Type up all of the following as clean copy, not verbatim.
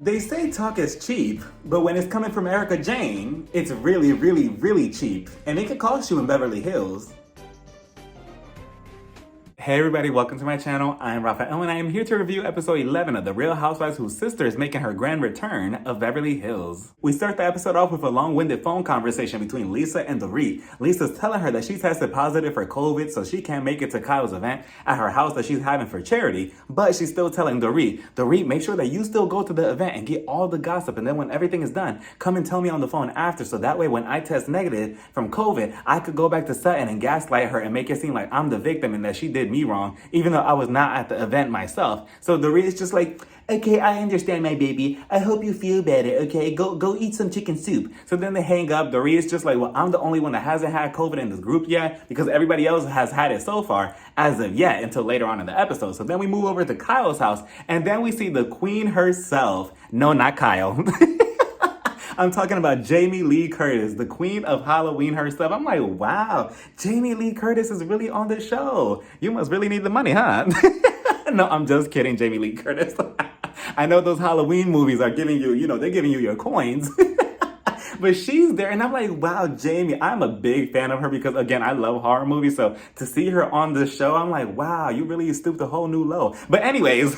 They say talk is cheap, but when it's coming from Erica Jane, it's really, really, really cheap. And it could cost you in Beverly Hills. Hey everybody, welcome to my channel. I'm Raphael and I am here to review episode 11 of The Real Housewives whose sister is making her grand return of Beverly Hills. We start the episode off with a long-winded phone conversation between Lisa and Dorit. Lisa's telling her that she tested positive for COVID so she can't make it to Kyle's event at her house that she's having for charity, but she's still telling Dorit, make sure that you still go to the event and get all the gossip, and then when everything is done, come and tell me on the phone after, so that way when I test negative from COVID, I could go back to Sutton and gaslight her and make it seem like I'm the victim and that she did me wrong, even though I was not at the event myself. So Dorit is just like, okay, I understand, my baby. I hope you feel better, okay? Go eat some chicken soup. So then they hang up. Dorit is just like, well, I'm the only one that hasn't had COVID in this group yet because everybody else has had it so far as of yet until later on in the episode. So then we move over to Kyle's house and then we see the queen herself. No, not Kyle. I'm talking about Jamie Lee Curtis, the queen of Halloween herself. I'm like, wow, Jamie Lee Curtis is really on the show. You must really need the money, huh? No, I'm just kidding, Jamie Lee Curtis. I know those Halloween movies are giving you, they're giving you your coins. But she's there, and I'm like, wow, Jamie, I'm a big fan of her because, again, I love horror movies. So to see her on the show, I'm like, wow, you really stooped a whole new low. But anyways,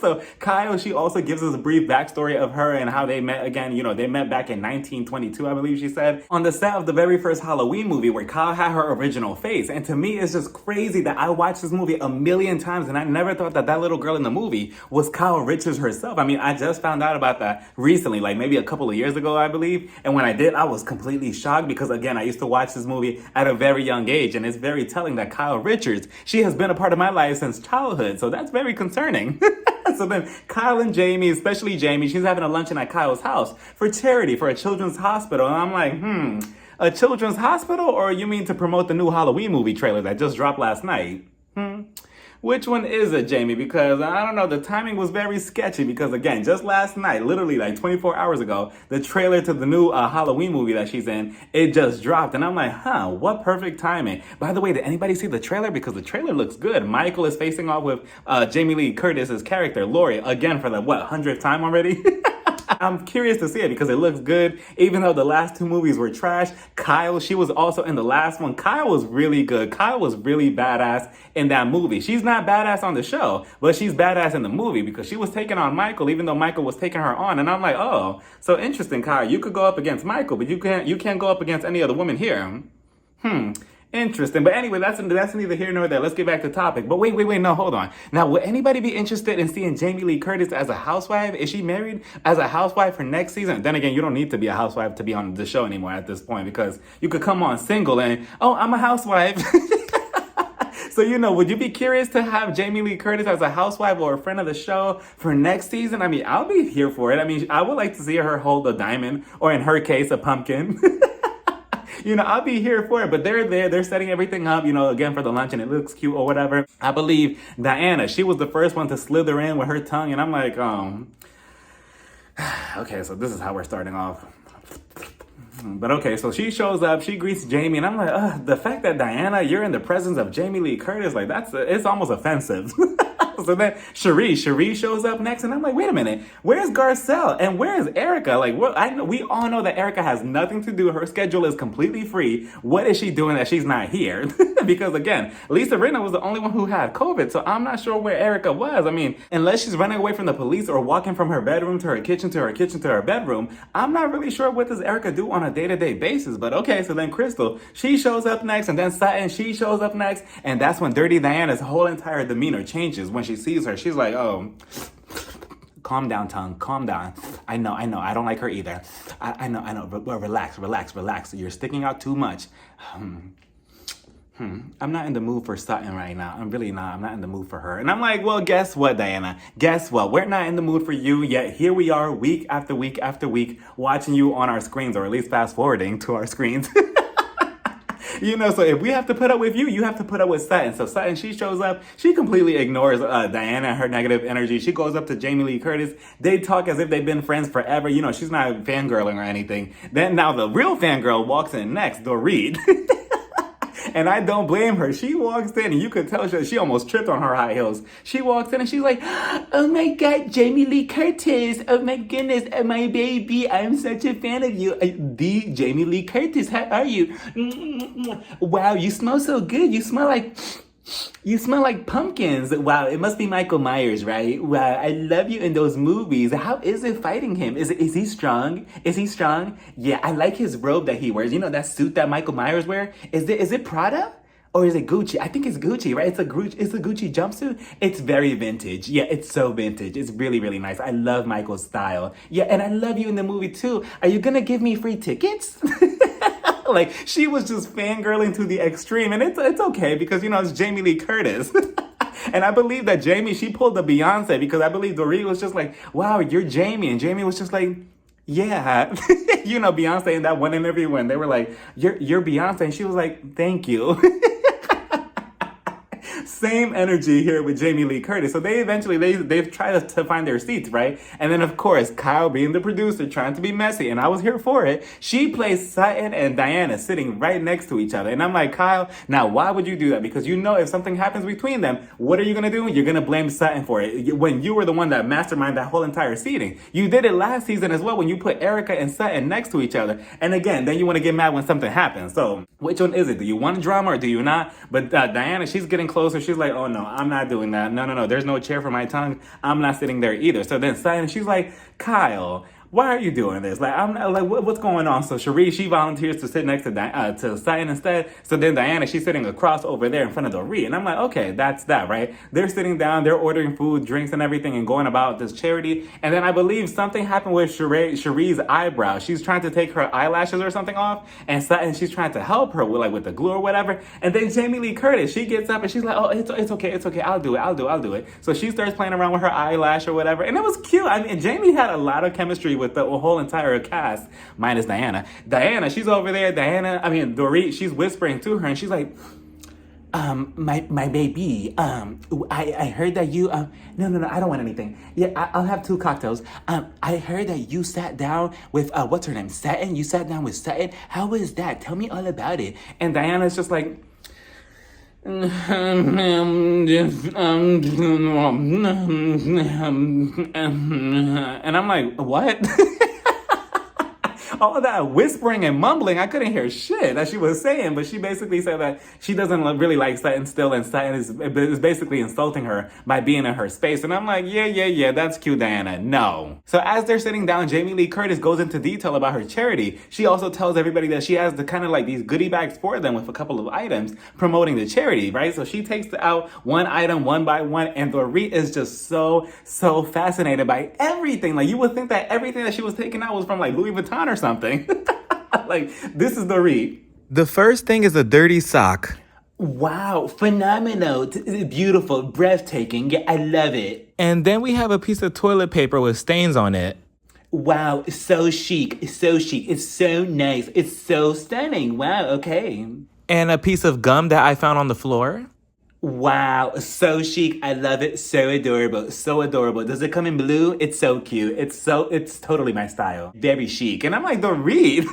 so Kyle, she also gives us a brief backstory of her and how they met again. They met back in 1922, I believe she said, on the set of the very first Halloween movie where Kyle had her original face. And to me, it's just crazy that I watched this movie a million times and I never thought that that little girl in the movie was Kyle Richards herself. I mean, I just found out about that recently, like maybe a couple of years ago, I believe. And when I did, I was completely shocked because, again, I used to watch this movie at a very young age. And it's very telling that Kyle Richards, she has been a part of my life since childhood. So that's very concerning. So then Kyle and Jamie, especially Jamie, she's having a luncheon at Kyle's house for charity, for a children's hospital. And I'm like, a children's hospital? Or you mean to promote the new Halloween movie trailer that just dropped last night? Which one is it, Jamie? Because I don't know, the timing was very sketchy because, again, just last night, literally like 24 hours ago, the trailer to the new Halloween movie that she's in, it just dropped. And I'm like, what perfect timing. By the way, did anybody see the trailer? Because the trailer looks good. Michael is facing off with Jamie Lee Curtis's character, Lori, again for the, 100th time already? I'm curious to see it because it looks good. Even though the last two movies were trash, Kyle, she was also in the last one. Kyle was really good. Kyle was really badass in that movie. She's not badass on the show, but she's badass in the movie because she was taking on Michael, even though Michael was taking her on. And I'm like, oh, so interesting, Kyle. You could go up against Michael, but you can't go up against any other woman here. Interesting. But anyway, that's neither here nor there. Let's get back to the topic. But wait, no, hold on. Now, would anybody be interested in seeing Jamie Lee Curtis as a housewife? Is she married as a housewife for next season? Then again, you don't need to be a housewife to be on the show anymore at this point because you could come on single and, oh, I'm a housewife. So, would you be curious to have Jamie Lee Curtis as a housewife or a friend of the show for next season? I mean, I'll be here for it. I mean, I would like to see her hold a diamond or, in her case, a pumpkin. I'll be here for it, but they're there, they're setting everything up, again for the lunch and it looks cute or whatever. I believe Diana, she was the first one to slither in with her tongue and I'm like, okay, so this is how we're starting off. But okay, so she shows up, she greets Jamie, and I'm like, the fact that Diana, you're in the presence of Jamie Lee Curtis, like it's almost offensive. So then Cherie shows up next, and I'm like, wait a minute, where's Garcelle and where's Erica? Like, we all know that Erica has nothing to do. Her schedule is completely free. What is she doing that she's not here? Because again, Lisa Rinna was the only one who had COVID, so I'm not sure where Erica was. I mean, unless she's running away from the police or walking from her bedroom to her kitchen to her kitchen to her bedroom, I'm not really sure what does Erica do on a day-to-day basis. But okay, so then Crystal, she shows up next, and then Sutton, she shows up next, and that's when Dirty Diana's whole entire demeanor changes. When she sees her, she's like, oh, calm down, tongue, calm down. I know, I don't like her either. I know, but relax. You're sticking out too much. I'm not in the mood for Sutton right now. I'm really not. I'm not in the mood for her. And I'm like, well, guess what, Diana? Guess what? We're not in the mood for you, yet here we are week after week after week watching you on our screens, or at least fast forwarding to our screens. So if we have to put up with you, you have to put up with Sutton. So Sutton, she shows up. She completely ignores Diana and her negative energy. She goes up to Jamie Lee Curtis. They talk as if they've been friends forever. She's not fangirling or anything. Then now the real fangirl walks in next, Dorit. And I don't blame her. She walks in and you could tell she almost tripped on her high heels. She walks in and she's like, oh my God, Jamie Lee Curtis. Oh my goodness, my baby. I'm such a fan of you. The Jamie Lee Curtis, how are you? Wow, you smell so good. You smell like pumpkins. Wow, it must be Michael Myers, right? Wow, I love you in those movies. How is it fighting him? Is he strong? Is he strong? Yeah, I like his robe that he wears. You know that suit that Michael Myers wear? Is it Prada? Or is it Gucci? I think it's Gucci, right? It's a Gucci jumpsuit. It's very vintage. Yeah, it's so vintage. It's really, really nice. I love Michael's style. Yeah, and I love you in the movie too. Are you gonna give me free tickets? Like, she was just fangirling to the extreme. And it's okay because, you know, it's Jamie Lee Curtis. And I believe that Jamie, she pulled the Beyonce because I believe Dorit was just like, wow, you're Jamie. And Jamie was just like, yeah. You know, Beyonce in that one interview when they were like, you're Beyonce. And she was like, thank you. Same energy here with Jamie Lee Curtis. So they eventually, they've tried to find their seats, right? And then, of course, Kyle being the producer, trying to be messy, and I was here for it. She plays Sutton and Diana sitting right next to each other. And I'm like, Kyle, now why would you do that? Because you know if something happens between them, what are you going to do? You're going to blame Sutton for it. When you were the one that masterminded that whole entire seating. You did it last season as well when you put Erica and Sutton next to each other. And again, then you want to get mad when something happens. So which one is it? Do you want drama or do you not? But Diana, she's getting closer. She's like, oh no, I'm not doing that. No. There's no chair for my tongue. I'm not sitting there either. So then Sutton, she's like, Kyle, why are you doing this? Like, I'm not, like, what's going on? So Cherie, she volunteers to sit next to Sutton instead. So then Diana, she's sitting across over there in front of Dorit. And I'm like, okay, that's that, right? They're sitting down, they're ordering food, drinks, and everything, and going about this charity. And then I believe something happened with Cherie's eyebrow. She's trying to take her eyelashes or something off, and Sutton, she's trying to help her with the glue or whatever. And then Jamie Lee Curtis, she gets up and she's like, oh, it's okay. I'll do it. So she starts playing around with her eyelash or whatever. And it was cute. I mean, Jamie had a lot of chemistry with the whole entire cast, minus Diana. Diana, she's over there. Dorit, she's whispering to her, and she's like, my baby, I heard that you, no, I don't want anything. Yeah, I'll have 2 cocktails. I heard that you sat down with, what's her name? Sutton? You sat down with Sutton? How was that? Tell me all about it. And Diana's just like, and I'm like, what? All of that whispering and mumbling, I couldn't hear shit that she was saying, but she basically said that she doesn't really like Sutton still, and Sutton is basically insulting her by being in her space. And I'm like, yeah, that's cute, Diana. No. So as they're sitting down, Jamie Lee Curtis goes into detail about her charity. She also tells everybody that she has the kind of like these goodie bags for them with a couple of items promoting the charity, right? So she takes out one item one by one, and Dorit is just so fascinated by everything. Like, you would think that everything that she was taking out was from like Louis Vuitton or something. Like, this is Dorit. The first thing is a dirty sock. Wow, phenomenal, beautiful, breathtaking. Yeah, I love it. And then we have a piece of toilet paper with stains on it. Wow, so chic. It's so nice. It's so stunning. Wow, okay. And a piece of gum that I found on the floor. Wow, so chic. I love it. So adorable. Does it come in blue? It's so cute. It's totally my style. Very chic. And I'm like, Dorit.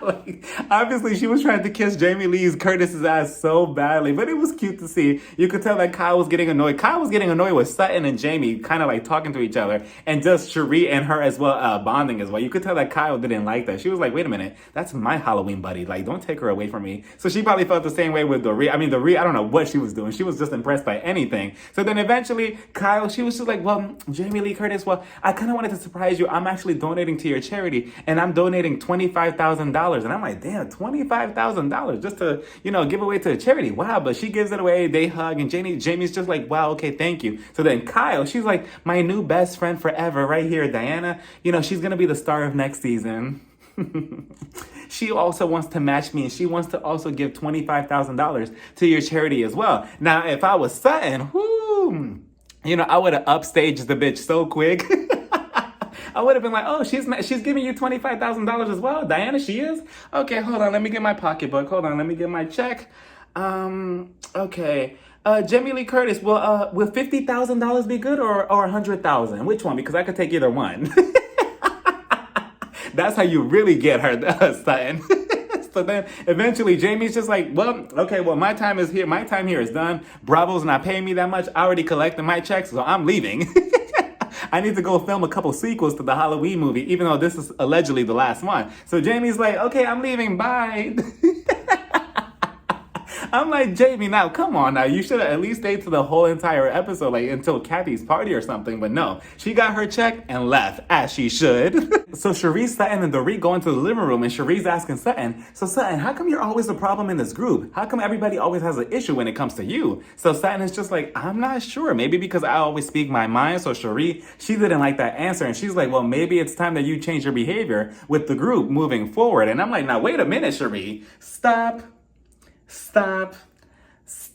Like, obviously, she was trying to kiss Jamie Lee Curtis's ass so badly, but it was cute to see. You could tell that Kyle was getting annoyed. Kyle was getting annoyed with Sutton and Jamie kind of like talking to each other, and just Cherie and her as well, bonding as well. You could tell that Kyle didn't like that. She was like, wait a minute, that's my Halloween buddy. Like, don't take her away from me. So she probably felt the same way with Dorit. Dorit, I don't know what she was doing. She was just impressed by anything. So then eventually, Kyle, she was just like, well, Jamie Lee Curtis, well, I kind of wanted to surprise you. I'm actually donating to your charity, and I'm donating $25,000. And I'm like, damn, $25,000 just to, give away to a charity. Wow. But she gives it away. They hug. And Jamie's just like, wow, okay, thank you. So then Kyle, she's like, my new best friend forever right here, Diana. She's going to be the star of next season. She also wants to match me, and she wants to also give $25,000 to your charity as well. Now, if I was Sutton, I would have upstaged the bitch so quick. I would have been like, oh, she's giving you $25,000 as well. Diana, she is? Okay, hold on. Let me get my pocketbook. Hold on. Let me get my check. Okay. Jamie Lee Curtis, will $50,000 be good or $100,000? Which one? Because I could take either one. That's how you really get her, Sutton. So then eventually Jamie's just like, well, okay, well, my time is here. My time here is done. Bravo's not paying me that much. I already collected my checks, so I'm leaving. I need to go film a couple sequels to the Halloween movie, even though this is allegedly the last one. So Jamie's like, okay, I'm leaving. Bye. I'm like, Jamie, now come on now. You should have at least stayed to the whole entire episode, like until Kathy's party or something. But no, she got her check and left, as she should. So Cherise, Sutton, and Dorit go into the living room, and Cherise asking Sutton, so Sutton, how come you're always the problem in this group? How come everybody always has an issue when it comes to you? So Sutton is just like, I'm not sure. Maybe because I always speak my mind. So Cherise, she didn't like that answer. And she's like, well, maybe it's time that you change your behavior with the group moving forward. And I'm like, now, wait a minute, Cherise. Stop.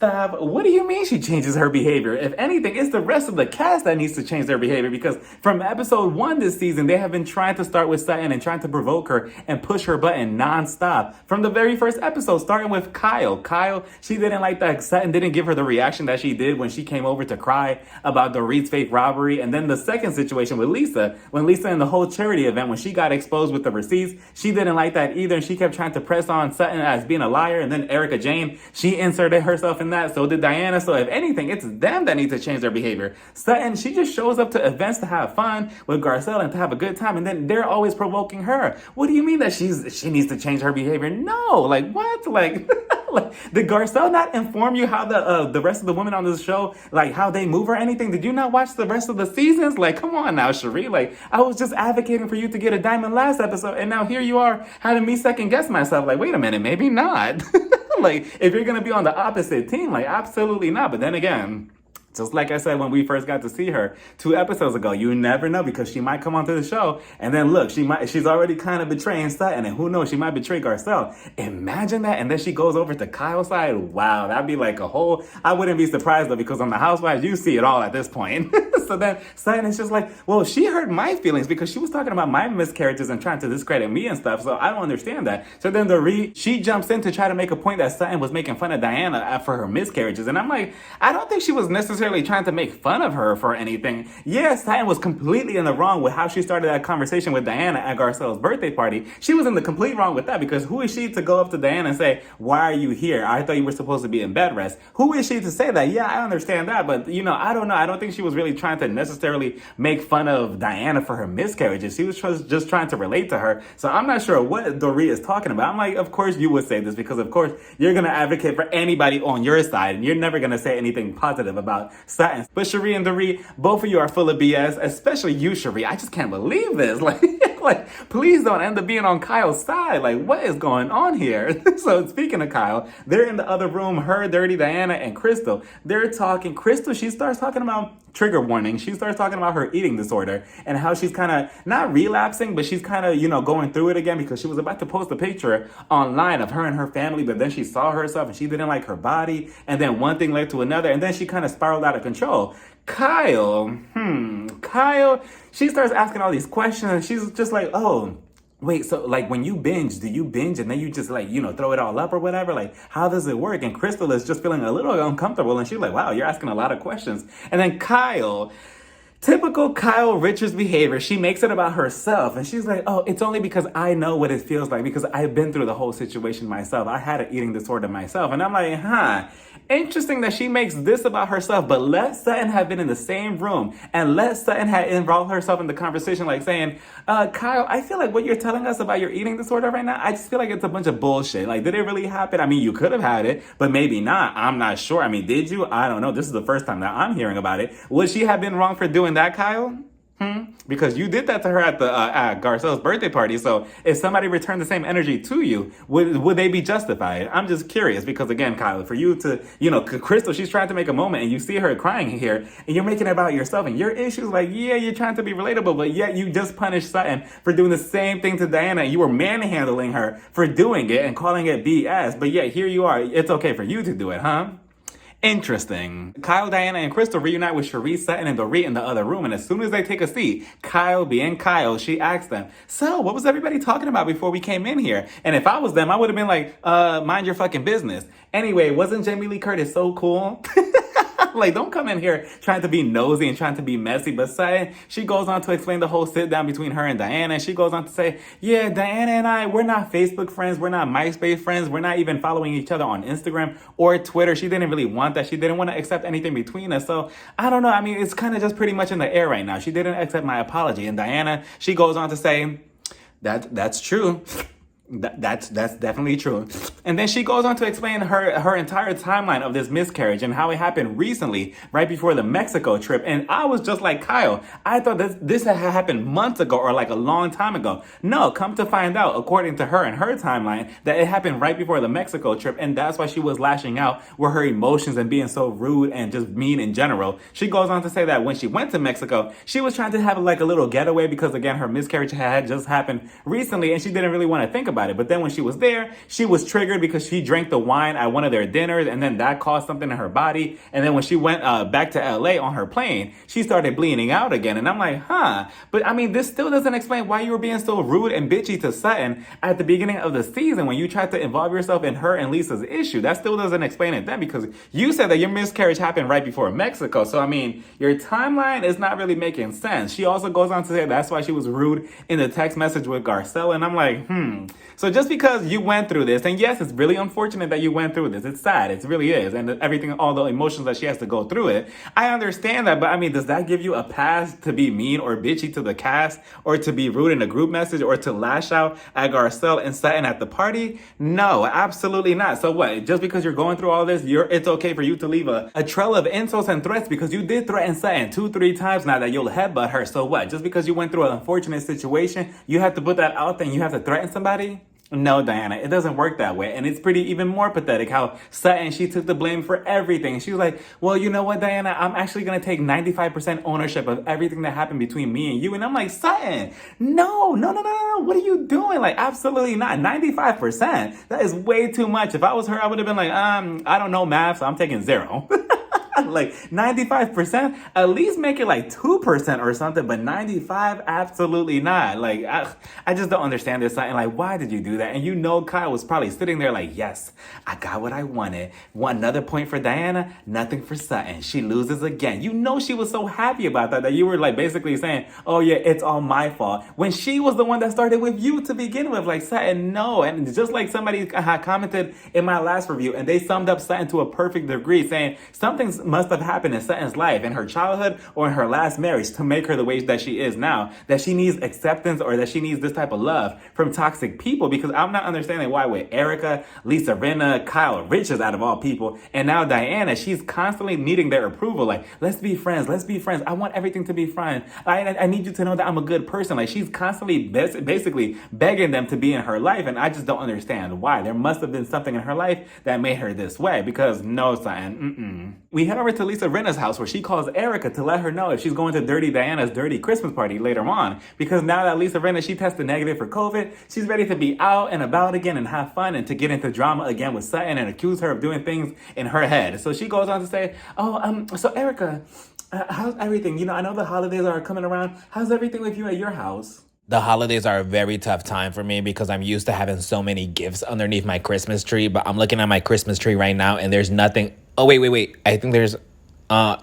What do you mean she changes her behavior? If anything, it's the rest of the cast that needs to change their behavior, because from episode 1 this season, they have been trying to start with Sutton and trying to provoke her and push her button nonstop. From the very first episode, starting with Kyle. Kyle, she didn't like that Sutton didn't give her the reaction that she did when she came over to cry about Dorit's fake robbery. And then the second situation with Lisa, when Lisa in the whole charity event, when she got exposed with the receipts, she didn't like that either. And she kept trying to press on Sutton as being a liar. And then Erica Jane, she inserted herself in that. So did Diana. So if anything, it's them that need to change their behavior. Sutton, she just shows up to events to have fun with Garcelle and to have a good time, and then they're always provoking her. What do you mean that she needs to change her behavior? No, like what? Like, did Garcelle not inform you how the rest of the women on this show, like how they move or anything? Did you not watch the rest of the seasons? Like, come on now, Cherie. Like, I was just advocating for you to get a diamond last episode, and now here you are having me second guess myself. Like, wait a minute, maybe not. Like, if you're gonna be on the opposite team, like, absolutely not. But then again, just like I said when we first got to see her 2 episodes ago, you never know, because she might come onto the show and then look, she's already kind of betraying Sutton, and who knows, she might betray Garcelle. Imagine that, and then she goes over to Kyle's side. Wow, that'd be like a whole, I wouldn't be surprised though, because on the Housewives, you see it all at this point. So then Sutton is just like, well, she hurt my feelings because she was talking about my miscarriages and trying to discredit me and stuff, so I don't understand that. So then she jumps in to try to make a point that Sutton was making fun of Diana for her miscarriages, and I'm like, I don't think she was necessarily trying to make fun of her for anything. Yes, Sutton was completely in the wrong with how she started that conversation with Diana at Garcelle's birthday party. She was in the complete wrong with that, because who is she to go up to Diana and say, why are you here? I thought you were supposed to be in bed rest. Who is she to say that? Yeah, I understand that, but I don't know. I don't think she was really trying to necessarily make fun of Diana for her miscarriages. She was just trying to relate to her. So I'm not sure what Dorit is talking about. I'm like, of course you would say this, because of course you're going to advocate for anybody on your side, and you're never going to say anything positive about Sutton. But Cherie and Dorit, both of you are full of BS, especially you, Cherie. I just can't believe this. Like, please don't end up being on Kyle's side. Like, what is going on here? So speaking of Kyle, they're in the other room, her, Dirty, Diana, and Crystal. They're talking. Crystal, she starts talking about trigger warning. She starts talking about her eating disorder and how she's kind of not relapsing, but she's kind of, going through it again, because she was about to post a picture online of her and her family, but then she saw herself and she didn't like her body. And then one thing led to another, and then she kind of spiraled out of control. Kyle, she starts asking all these questions, and she's just like, oh, wait, so like when you binge, do you binge and then you just like, throw it all up or whatever? Like, how does it work? And Crystal is just feeling a little uncomfortable, and she's like, wow, you're asking a lot of questions. And then Kyle, typical Kyle Richards behavior, she makes it about herself, and she's like, oh, it's only because I know what it feels like, because I've been through the whole situation myself. I had an eating disorder myself. And I'm like, interesting that she makes this about herself, but let Sutton have been in the same room, and let Sutton have involved herself in the conversation, like saying, Kyle, I feel like what you're telling us about your eating disorder right now, I just feel like it's a bunch of bullshit. Like, did it really happen? I mean, you could have had it, but maybe not. I'm not sure. I mean, did you? I don't know. This is the first time that I'm hearing about it. Would she have been wrong for doing that, Kyle? Because you did that to her at the at Garcelle's birthday party. So if somebody returned the same energy to you, would they be justified? I'm just curious, because again, Kyle, for you to, Crystal, she's trying to make a moment, and you see her crying here, and you're making it about yourself and your issues. Like, yeah, you're trying to be relatable, but yet you just punished Sutton for doing the same thing to Diana. You were manhandling her for doing it and calling it BS. But yet here you are. It's okay for you to do it, huh? Interesting. Kyle, Diana, and Crystal reunite with Cherie, Sutton, and Dorit in the other room, and as soon as they take a seat, Kyle, being Kyle, she asks them, so what was everybody talking about before we came in here? And if I was them, I would have been like, mind your fucking business. Anyway, wasn't Jamie Lee Curtis so cool? Like, don't come in here trying to be nosy and trying to be messy. But Sutton, she goes on to explain the whole sit down between her and Diana. And she goes on to say, yeah, Diana and I, we're not Facebook friends. We're not MySpace friends. We're not even following each other on Instagram or Twitter. She didn't really want that. She didn't want to accept anything between us. So I don't know. I mean, it's kind of just pretty much in the air right now. She didn't accept my apology. And Diana, she goes on to say, that's true. That's definitely true. And then she goes on to explain her entire timeline of this miscarriage and how it happened recently, right before the Mexico trip. And I was just like Kyle. I thought this had happened months ago or like a long time ago. No, come to find out, according to her and her timeline, that it happened right before the Mexico trip. And that's why she was lashing out with her emotions and being so rude and just mean in general. She goes on to say that when she went to Mexico, she was trying to have like a little getaway because, again, her miscarriage had just happened recently and she didn't really want to think about it. But then when she was there, she was triggered because she drank the wine at one of their dinners and then that caused something in her body. And then when she went back to LA on her plane, she started bleeding out again. And I'm like, huh? But I mean, this still doesn't explain why you were being so rude and bitchy to Sutton at the beginning of the season when you tried to involve yourself in her and Lisa's issue. That still doesn't explain it then because you said that your miscarriage happened right before Mexico. So, I mean, your timeline is not really making sense. She also goes on to say that's why she was rude in the text message with Garcelle. And I'm like, So just because you went through this, and yes, it's really unfortunate that you went through this. It's sad. It really is. And everything, all the emotions that she has to go through it. I understand that. But I mean, does that give you a pass to be mean or bitchy to the cast or to be rude in a group message or to lash out at Garcelle and Sutton at the party? No, absolutely not. So what? Just because you're going through all this, it's okay for you to leave a trail of insults and threats because you did threaten Sutton 2-3 times now that you'll headbutt her. So what? Just because you went through an unfortunate situation, you have to put that out there and you have to threaten somebody? No, Diana, it doesn't work that way. And it's pretty even more pathetic how Sutton, she took the blame for everything. She was like, well, you know what, Diana, I'm actually going to take 95% ownership of everything that happened between me and you. And I'm like, Sutton, no. What are you doing? Like, absolutely not. 95%. That is way too much. If I was her, I would have been like, I don't know math, so I'm taking 0. Like 95%, at least make it like 2% or something, but 95, absolutely not. Like, I just don't understand this. And like, why did you do that? And you know, Kyle was probably sitting there like, yes, I got what I wanted. Another point for Diana, nothing for Sutton. She loses again. You know, she was so happy about that you were like basically saying, oh yeah, it's all my fault. When she was the one that started with you to begin with, like Sutton, no. And just like somebody commented in my last review and they summed up Sutton to a perfect degree saying something's must have happened in Sutton's life, in her childhood or in her last marriage to make her the way that she is now, that she needs acceptance or that she needs this type of love from toxic people. Because I'm not understanding why with Erica, Lisa Rinna, Kyle Richards out of all people, and now Diana, she's constantly needing their approval. Like, let's be friends. I want everything to be fine. I need you to know that I'm a good person. Like, she's constantly basically begging them to be in her life, and I just don't understand why. There must have been something in her life that made her this way, because no, Sutton, We head over to Lisa Rinna's house where she calls Erica to let her know if she's going to Dirty Diana's dirty Christmas party later on. Because now that Lisa Rinna, she tested negative for COVID, she's ready to be out and about again and have fun and to get into drama again with Sutton and accuse her of doing things in her head. So she goes on to say, so Erica, how's everything? You know, I know the holidays are coming around. How's everything with you at your house? The holidays are a very tough time for me because I'm used to having so many gifts underneath my Christmas tree. But I'm looking at my Christmas tree right now and there's nothing. Oh, wait. I think there's... No.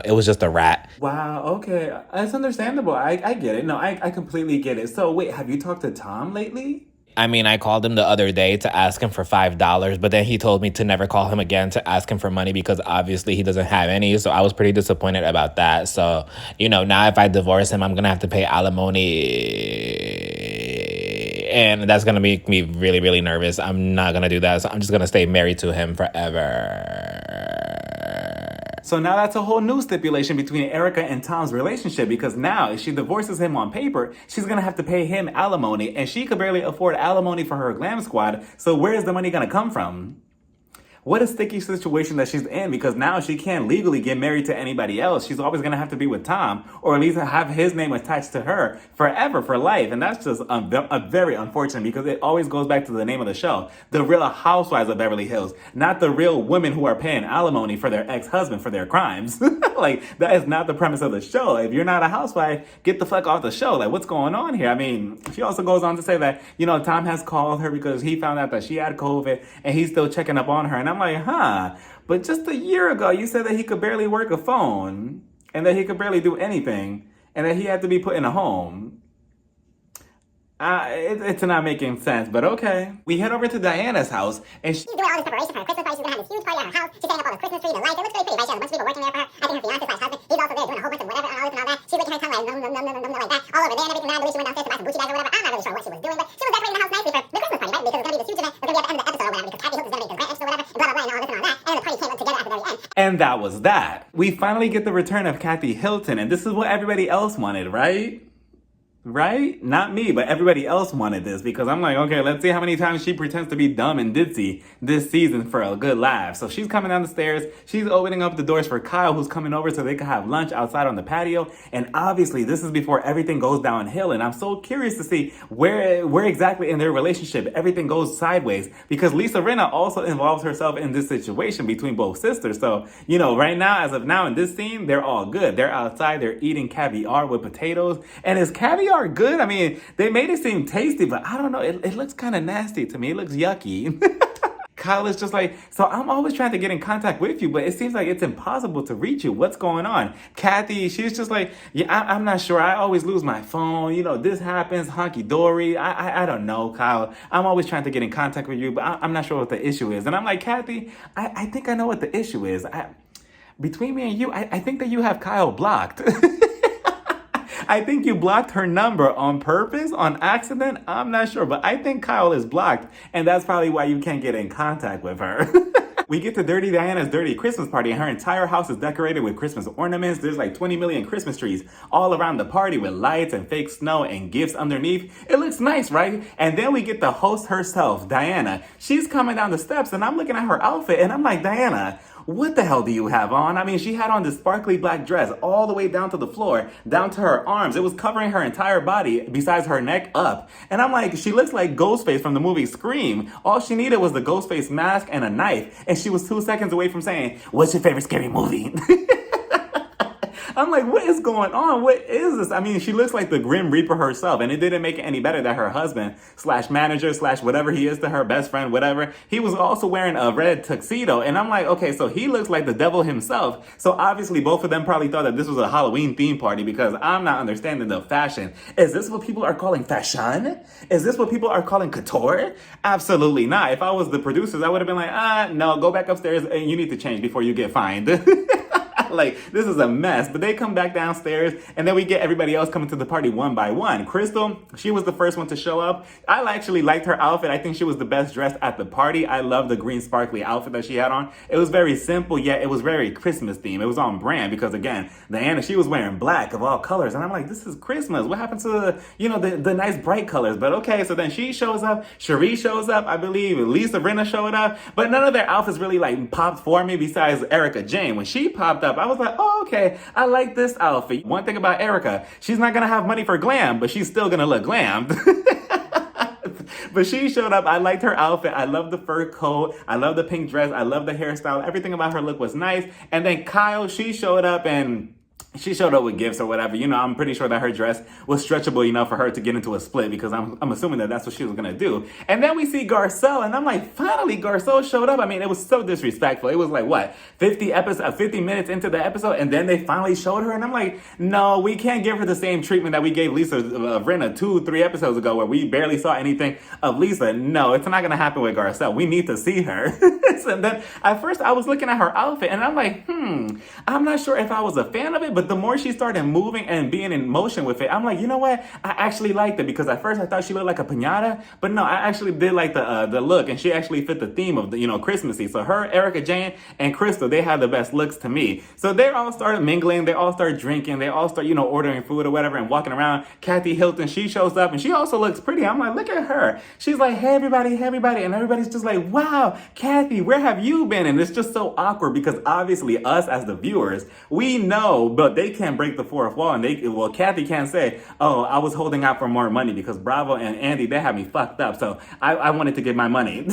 It was just a rat. Wow, okay. That's understandable. I get it. No, I completely get it. So wait, have you talked to Tom lately? I mean, I called him the other day to ask him for $5, but then he told me to never call him again to ask him for money because obviously he doesn't have any. So I was pretty disappointed about that. So, you know, now if I divorce him, I'm going to have to pay alimony. And that's going to make me really, really nervous. I'm not going to do that. So I'm just going to stay married to him forever. So now that's a whole new stipulation between Erica and Tom's relationship, because now if she divorces him on paper, she's going to have to pay him alimony, and she could barely afford alimony for her glam squad. So where is the money going to come from? What a sticky situation that she's in, because now she can't legally get married to anybody else. She's always going to have to be with Tom, or at least have his name attached to her forever, for life. And that's just a very unfortunate, because it always goes back to the name of the show, The Real Housewives of Beverly Hills, not the real women who are paying alimony for their ex-husband for their crimes. Like, that is not the premise of the show. If you're not a housewife, get the fuck off the show. Like, what's going on here? I mean, she also goes on to say that, you know, Tom has called her because he found out that she had COVID and he's still checking up on her. And I'm like, huh. But just a year ago, you said that he could barely work a phone and that he could barely do anything and that he had to be put in a home. It's not making sense, but okay. We head over to Diana's house, and she's doing all this preparation for her Christmas party. She's gonna have this huge party at her house. She's setting up all the Christmas tree, the lights. It looks really pretty, right? She has a bunch of people working there for her. I think her fiance/husband, he's also there doing a whole bunch of whatever and all this and all that. She's licking her tongue like like that, all over there and everything. I believe she went downstairs to buy some Gucci bags or whatever. I'm not really sure what she was doing, but she was decorating the house nicely for the Christmas party, right? Because it's gonna be this huge event. It's gonna be at the end of the episode or whatever. Because Kathy Hilton's gonna make this grand entrance or whatever, and blah blah blah and all this and all that. And the party came up together at the very end. And that was that. We finally get the return of Kathy Hilton, and this is what everybody else wanted, right? Right? Not me, but everybody else wanted this because I'm like, okay, let's see how many times she pretends to be dumb and ditzy this season for a good laugh. So she's coming down the stairs. She's opening up the doors for Kyle, who's coming over so they can have lunch outside on the patio. And obviously, this is before everything goes downhill. And I'm so curious to see where exactly in their relationship everything goes sideways because Lisa Rinna also involves herself in this situation between both sisters. So, right now, as of now in this scene, they're all good. They're outside. They're eating caviar with potatoes. And is caviar good? I mean, they made it seem tasty, but I don't know. It looks kind of nasty to me. It looks yucky. Kyle is just like, so I'm always trying to get in contact with you, but it seems like it's impossible to reach you. What's going on? Kathy, she's just like, yeah, I'm not sure. I always lose my phone. This happens, honky-dory. I don't know, Kyle. I'm always trying to get in contact with you, but I'm not sure what the issue is. And I'm like, Kathy, I think I know what the issue is. Between me and you, I think that you have Kyle blocked. I think you blocked her number on purpose, on accident. I'm not sure, but I think Kyle is blocked, and that's probably why you can't get in contact with her. We get to Dirty Diana's dirty Christmas party, and her entire house is decorated with Christmas ornaments. There's like 20 million Christmas trees all around the party with lights and fake snow and gifts underneath. It looks nice, right? And then we get the host herself, Diana. She's coming down the steps, and I'm looking at her outfit, and I'm like, Diana, what the hell do you have on? I mean, she had on this sparkly black dress all the way down to the floor, down to her arms. It was covering her entire body besides her neck up. And I'm like, she looks like Ghostface from the movie Scream. All she needed was the Ghostface mask and a knife. And she was 2 seconds away from saying, what's your favorite scary movie? I'm like, what is going on? What is this? I mean, she looks like the Grim Reaper herself, and it didn't make it any better that her husband / manager / whatever he is to her, best friend, whatever, he was also wearing a red tuxedo. And I'm like, okay, so he looks like the devil himself. So obviously both of them probably thought that this was a Halloween theme party because I'm not understanding the fashion. Is this what people are calling fashion? Is this what people are calling couture? Absolutely not. If I was the producers, I would have been like, no, go back upstairs and you need to change before you get fined. Like, this is a mess. But they come back downstairs, and then we get everybody else coming to the party one by one. Crystal, she was the first one to show up. I actually liked her outfit. I think she was the best dressed at the party. I love the green sparkly outfit that she had on. It was very simple, yet it was very Christmas themed. It was on brand because, again, Diana, she was wearing black of all colors. And I'm like, this is Christmas. What happened to the nice bright colors? But okay, so then she shows up. Cherie shows up, I believe. Lisa Rinna showed up. But none of their outfits really, popped for me besides Erica Jane. When she popped up, I was like, oh, okay, I like this outfit. One thing about Erica, she's not gonna have money for glam, but she's still gonna look glammed. But she showed up. I liked her outfit. I love the fur coat. I love the pink dress. I love the hairstyle. Everything about her look was nice. And then Kyle, she showed up and she showed up with gifts or whatever. I'm pretty sure that her dress was stretchable enough for her to get into a split because I'm assuming that that's what she was going to do. And then we see Garcelle, and I'm like, finally, Garcelle showed up. I mean, it was so disrespectful. It was like, what, 50 minutes into the episode, and then they finally showed her? And I'm like, no, we can't give her the same treatment that we gave Lisa Rinna 2-3 episodes ago where we barely saw anything of Lisa. No, it's not going to happen with Garcelle. We need to see her. And then at first I was looking at her outfit, and I'm like, I'm not sure if I was a fan of it, but the more she started moving and being in motion with it, I'm like, you know what? I actually liked it because at first I thought she looked like a piñata, but no, I actually did like the look, and she actually fit the theme of the Christmassy. So her, Erica Jane, and Crystal, they had the best looks to me. So they all started mingling, they all started drinking, they all start ordering food or whatever and walking around. Kathy Hilton, she shows up and she also looks pretty. I'm like, look at her. She's like, hey everybody, and everybody's just like, wow, Kathy, where have you been? And it's just so awkward because obviously us as the viewers, we know, but they can't break the fourth wall, and Kathy can't say, oh, I was holding out for more money because Bravo and Andy, they had me fucked up, so I wanted to get my money.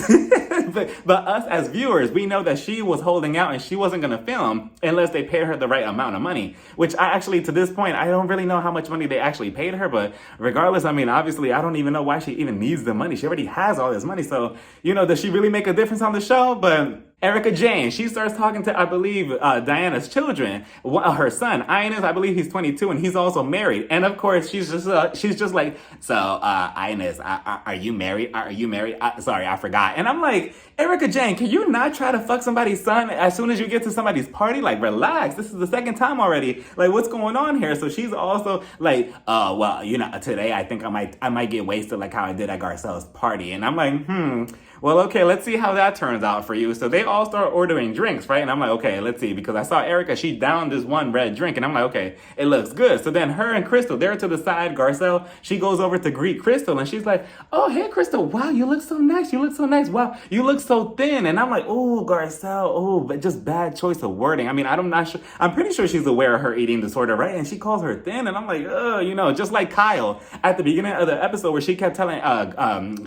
but us as viewers, we know that she was holding out and she wasn't going to film unless they paid her the right amount of money, which I actually, to this point, I don't really know how much money they actually paid her, but regardless, I mean, obviously, I don't even know why she even needs the money. She already has all this money, so, does she really make a difference on the show? But Erica Jane, she starts talking to, I believe, Diana's children. Her son, Ines, I believe he's 22 and he's also married. And of course, she's just like, so, Ines, are you married? Are you married? Sorry, I forgot. And I'm like, Erica Jane, can you not try to fuck somebody's son as soon as you get to somebody's party? Like, relax. This is the second time already. Like, what's going on here? So she's also like, well, today I think I might get wasted like how I did at Garcelle's party. And I'm like, well, okay, let's see how that turns out for you. So they all start ordering drinks, right? And I'm like, okay, let's see. Because I saw Erica, she downed this one red drink. And I'm like, okay, it looks good. So then her and Crystal, they're to the side. Garcelle, she goes over to greet Crystal. And she's like, oh, hey, Crystal. Wow, you look so nice. You look so nice. Wow, you look so thin. And I'm like, oh, Garcelle. Oh, but just bad choice of wording. I mean, I'm not sure. I'm pretty sure she's aware of her eating disorder, right? And she calls her thin. And I'm like, just like Kyle at the beginning of the episode where she kept telling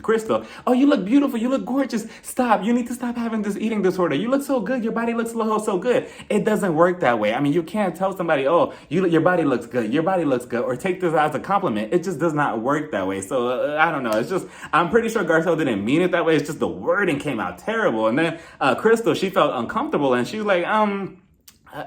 Crystal, oh, you look beautiful. You look gorgeous. Stop. You need to stop having this eating disorder. You look so good. Your body looks so good. It doesn't work that way. I mean, you can't tell somebody, oh, your body looks good. Your body looks good. Or take this as a compliment. It just does not work that way. So I don't know. It's just, I'm pretty sure Garcelle didn't mean it that way. It's just the wording came out terrible. And then Crystal, she felt uncomfortable and she's like,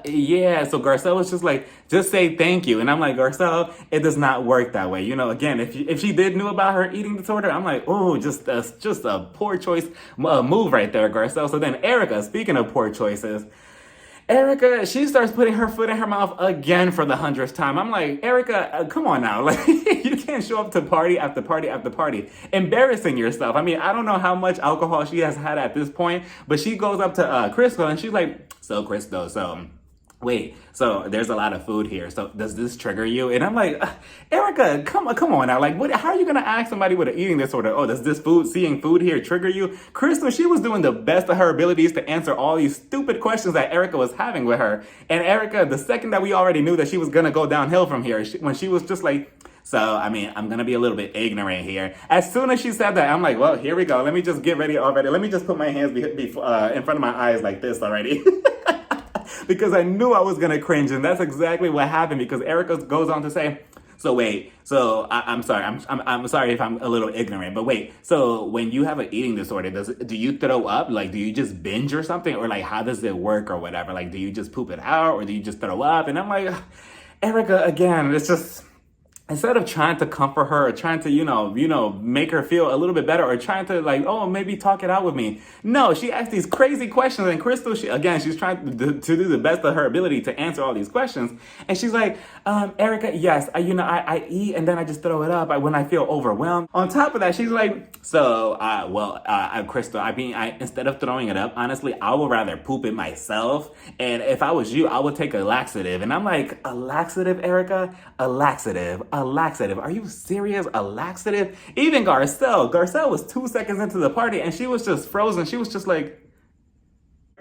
yeah, so Garcelle was just like, just say thank you. And I'm like, Garcelle, it does not work that way. Again, if she did knew about her eating disorder, I'm like, oh, just a poor choice move right there, Garcelle. So then Erica, speaking of poor choices, Erica, she starts putting her foot in her mouth again for the 100th time. I'm like, Erica, come on now. Like, you can't show up to party after party after party, embarrassing yourself. I mean, I don't know how much alcohol she has had at this point, but she goes up to Crystal and she's like, so Crystal, wait, so there's a lot of food here. So does this trigger you? And I'm like, Erica, come on now. Like, how are you going to ask somebody with an eating disorder? Oh, does seeing food here trigger you? Crystal, she was doing the best of her abilities to answer all these stupid questions that Erica was having with her. And Erica, the second that we already knew that she was going to go downhill from here, when she was just like, so, I mean, I'm going to be a little bit ignorant here. As soon as she said that, I'm like, well, here we go. Let me just get ready already. Let me just put my hands in front of my eyes like this already. Because I knew I was going to cringe, and that's exactly what happened, because Erica goes on to say, so wait, so I'm sorry, I'm sorry if I'm a little ignorant, but wait, so when you have an eating disorder, do you throw up? Like, do you just binge or something? Or like, how does it work or whatever? Like, do you just poop it out or do you just throw up? And I'm like, Erica, again, it's just, instead of trying to comfort her or trying to, make her feel a little bit better or trying to like, oh, maybe talk it out with me. No, she asked these crazy questions, and Crystal, she's trying to do the best of her ability to answer all these questions. And she's like, Erica, yes, I eat and then I just throw it up when I feel overwhelmed. On top of that, she's like, so, Crystal, instead of throwing it up, honestly, I would rather poop it myself. And if I was you, I would take a laxative. And I'm like, a laxative, Erica? A laxative? Are you serious? A laxative? Even Garcelle was 2 seconds into the party and she was just frozen. She was just like,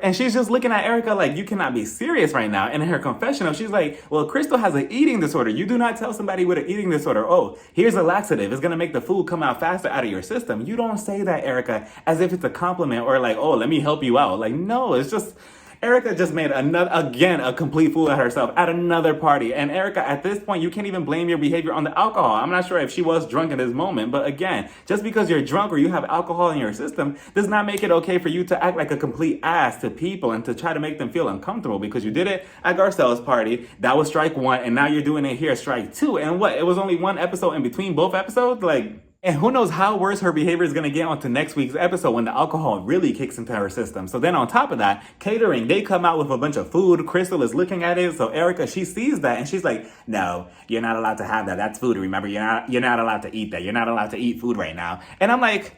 and she's just looking at Erica like, you cannot be serious right now. And in her confessional, she's like, well, Crystal has an eating disorder. You do not tell somebody with an eating disorder, oh, here's a laxative. It's going to make the food come out faster out of your system. You don't say that, Erica, as if it's a compliment or like, oh, let me help you out. Like, no, it's just, Erica just made a complete fool of herself at another party. And Erica, at this point, you can't even blame your behavior on the alcohol. I'm not sure if she was drunk in this moment, but again, just because you're drunk or you have alcohol in your system does not make it okay for you to act like a complete ass to people and to try to make them feel uncomfortable, because you did it at Garcelle's party. That was strike one, and now you're doing it here, strike two. And what? It was only one episode in between both episodes? Like, and who knows how worse her behavior is going to get onto next week's episode when the alcohol really kicks into her system. So then on top of that, catering, they come out with a bunch of food. Crystal is looking at it. So Erica, she sees that and she's like, no, you're not allowed to have that. That's food. Remember, you're not allowed to eat that. You're not allowed to eat food right now. And I'm like,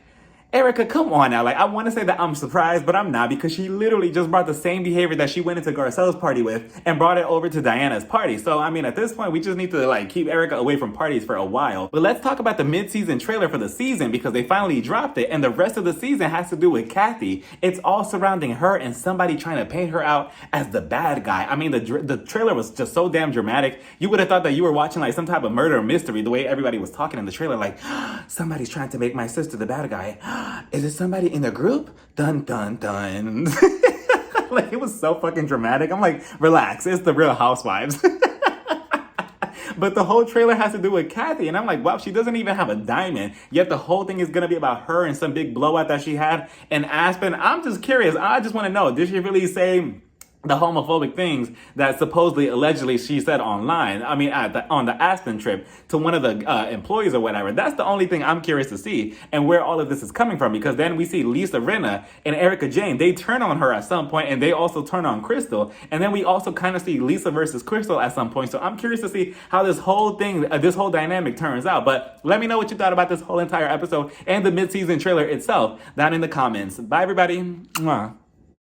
Erica, come on now. Like, I want to say that I'm surprised, but I'm not, because she literally just brought the same behavior that she went into Garcelle's party with and brought it over to Diana's party. So, I mean, at this point, we just need to, like, keep Erica away from parties for a while. But let's talk about the mid-season trailer for the season, because they finally dropped it, and the rest of the season has to do with Kathy. It's all surrounding her and somebody trying to paint her out as the bad guy. I mean, the trailer was just so damn dramatic. You would have thought that you were watching, like, some type of murder mystery, the way everybody was talking in the trailer, like, somebody's trying to make my sister the bad guy. Is it somebody in the group? Dun, dun, dun. Like, it was so fucking dramatic. I'm like, relax. It's the Real Housewives. But the whole trailer has to do with Kathy. And I'm like, wow, she doesn't even have a diamond. Yet the whole thing is going to be about her and some big blowout that she had in Aspen. I'm just curious. I just want to know, did she really say the homophobic things that supposedly, allegedly, she said online? I mean, on the Aspen trip to one of the employees or whatever. That's the only thing I'm curious to see and where all of this is coming from. Because then we see Lisa Rinna and Erica Jane. They turn on her at some point, and they also turn on Crystal. And then we also kind of see Lisa versus Crystal at some point. So I'm curious to see how this whole thing, this whole dynamic turns out. But let me know what you thought about this whole entire episode and the mid-season trailer itself down in the comments. Bye, everybody. Mwah.